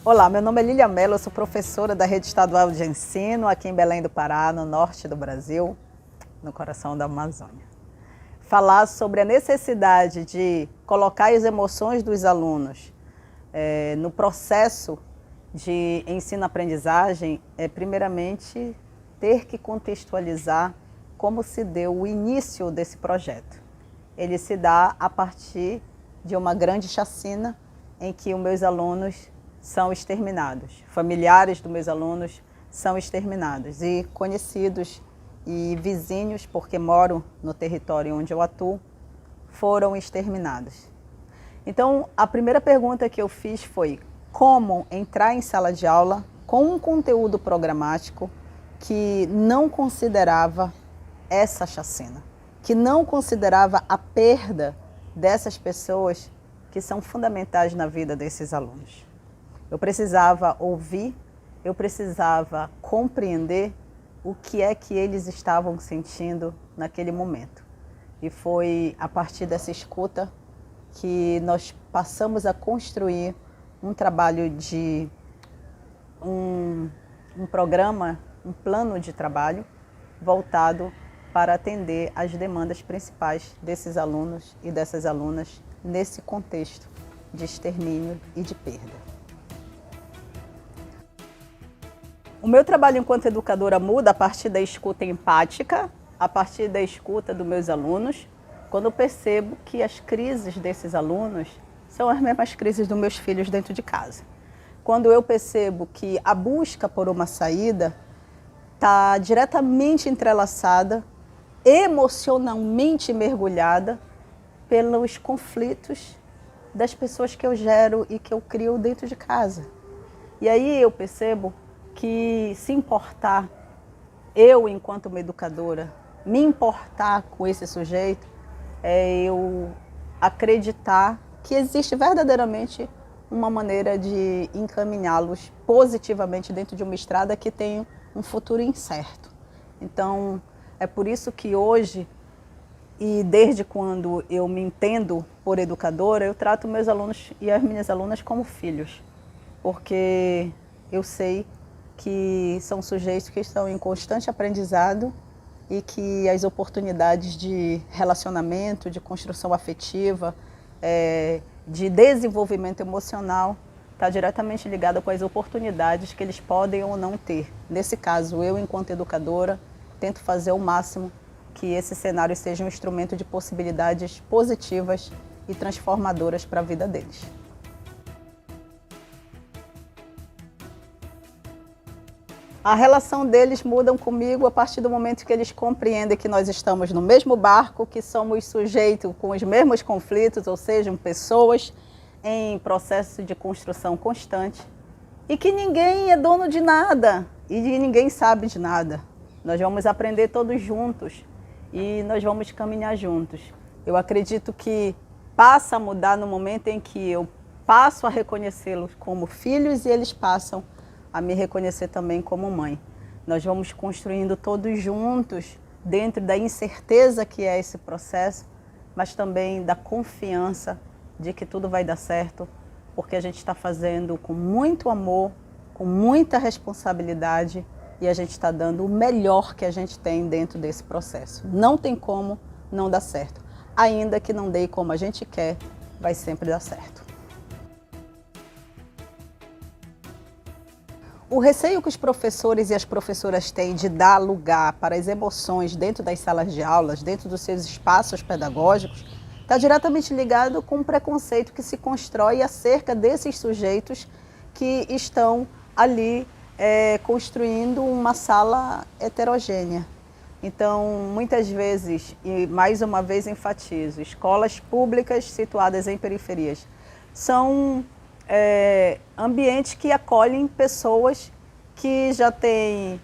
Olá, meu nome é Lília Mello, eu sou professora da Rede Estadual de Ensino aqui em Belém do Pará, no norte do Brasil, no coração da Amazônia. Falar sobre a necessidade de colocar as emoções dos alunos no processo de ensino-aprendizagem é, primeiramente, ter que contextualizar como se deu o início desse projeto. Ele se dá a partir de uma grande chacina em que os meus alunos são exterminados. Familiares dos meus alunos são exterminados e conhecidos e vizinhos, porque moram no território onde eu atuo, foram exterminados. Então, a primeira pergunta que eu fiz foi como entrar em sala de aula com um conteúdo programático que não considerava essa chacina, que não considerava a perda dessas pessoas que são fundamentais na vida desses alunos. Eu precisava ouvir, eu precisava compreender o que é que eles estavam sentindo naquele momento. E foi a partir dessa escuta que nós passamos a construir um trabalho de um programa, um plano de trabalho voltado para atender às demandas principais desses alunos e dessas alunas nesse contexto de extermínio e de perda. O meu trabalho enquanto educadora muda a partir da escuta empática, a partir da escuta dos meus alunos, quando eu percebo que as crises desses alunos são as mesmas crises dos meus filhos dentro de casa. Quando eu percebo que a busca por uma saída está diretamente entrelaçada, emocionalmente mergulhada pelos conflitos das pessoas que eu gero e que eu crio dentro de casa. E aí eu percebo que se importar, eu enquanto uma educadora, me importar com esse sujeito, é eu acreditar que existe verdadeiramente uma maneira de encaminhá-los positivamente dentro de uma estrada que tem um futuro incerto. Então, é por isso que hoje, e desde quando eu me entendo por educadora, eu trato meus alunos e as minhas alunas como filhos, porque eu sei que são sujeitos que estão em constante aprendizado e que as oportunidades de relacionamento, de construção afetiva, de desenvolvimento emocional, está diretamente ligada com as oportunidades que eles podem ou não ter. Nesse caso, eu, enquanto educadora, tento fazer o máximo que esse cenário seja um instrumento de possibilidades positivas e transformadoras para a vida deles. A relação deles muda comigo a partir do momento que eles compreendem que nós estamos no mesmo barco, que somos sujeitos com os mesmos conflitos, ou seja, pessoas em processo de construção constante, e que ninguém é dono de nada e ninguém sabe de nada. Nós vamos aprender todos juntos e nós vamos caminhar juntos. Eu acredito que passa a mudar no momento em que eu passo a reconhecê-los como filhos e eles passam a me reconhecer também como mãe. Nós vamos construindo todos juntos, dentro da incerteza que é esse processo, mas também da confiança de que tudo vai dar certo, porque a gente está fazendo com muito amor, com muita responsabilidade, e a gente está dando o melhor que a gente tem dentro desse processo. Não tem como não dar certo. Ainda que não dê como a gente quer, vai sempre dar certo. O receio que os professores e as professoras têm de dar lugar para as emoções dentro das salas de aulas, dentro dos seus espaços pedagógicos, está diretamente ligado com o preconceito que se constrói acerca desses sujeitos que estão ali construindo uma sala heterogênea. Então, muitas vezes, e mais uma vez enfatizo, escolas públicas situadas em periferias são ambientes que acolhem pessoas que já têm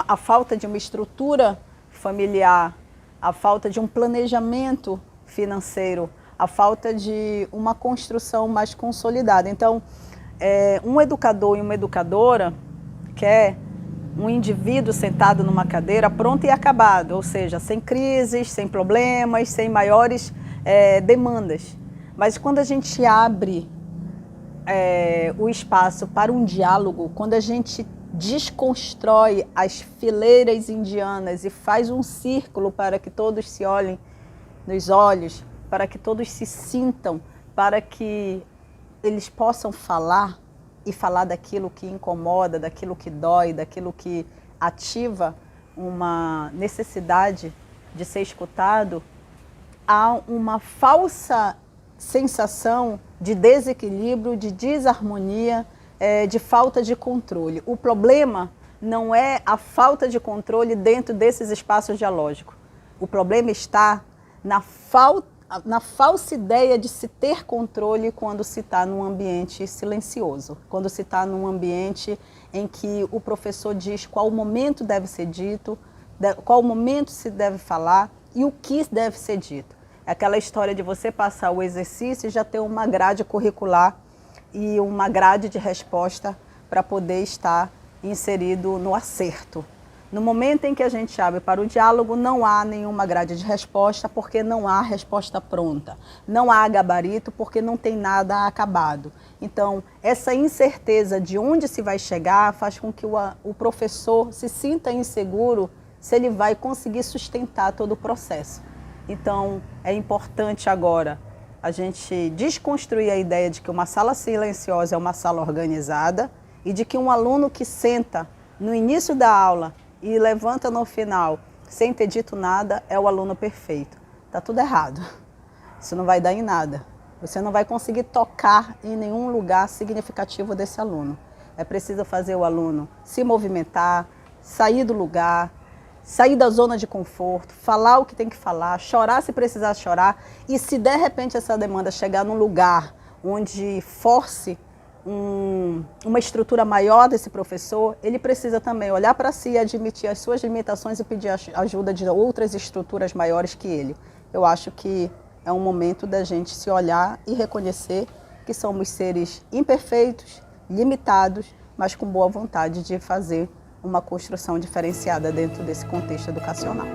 a falta de uma estrutura familiar, a falta de um planejamento financeiro, a falta de uma construção mais consolidada. Então, um educador e uma educadora quer um indivíduo sentado numa cadeira pronto e acabado, ou seja, sem crises, sem problemas, sem maiores demandas. Mas quando a gente abre o espaço para um diálogo, quando a gente desconstrói as fileiras indianas e faz um círculo para que todos se olhem nos olhos, para que todos se sintam, para que eles possam falar e falar daquilo que incomoda, daquilo que dói, daquilo que ativa uma necessidade de ser escutado, há uma falsa sensação de desequilíbrio, de desarmonia, de falta de controle. O problema não é a falta de controle dentro desses espaços dialógicos. O problema está na falsa ideia de se ter controle quando se está num ambiente silencioso, quando se está num ambiente em que o professor diz qual momento deve ser dito, qual momento se deve falar e o que deve ser dito. É aquela história de você passar o exercício e já ter uma grade curricular e uma grade de resposta para poder estar inserido no acerto. No momento em que a gente abre para o diálogo, não há nenhuma grade de resposta, porque não há resposta pronta. Não há gabarito, porque não tem nada acabado. Então, essa incerteza de onde se vai chegar faz com que o professor se sinta inseguro se ele vai conseguir sustentar todo o processo. Então, é importante agora a gente desconstruir a ideia de que uma sala silenciosa é uma sala organizada e de que um aluno que senta no início da aula e levanta no final sem ter dito nada é o aluno perfeito. Está tudo errado. Isso não vai dar em nada. Você não vai conseguir tocar em nenhum lugar significativo desse aluno. É preciso fazer o aluno se movimentar, sair do lugar, sair da zona de conforto, falar o que tem que falar, chorar se precisar chorar. E se de repente essa demanda chegar num lugar onde force uma estrutura maior desse professor, ele precisa também olhar para si, admitir as suas limitações e pedir ajuda de outras estruturas maiores que ele. Eu acho que é um momento da gente se olhar e reconhecer que somos seres imperfeitos, limitados, mas com boa vontade de fazer uma construção diferenciada dentro desse contexto educacional.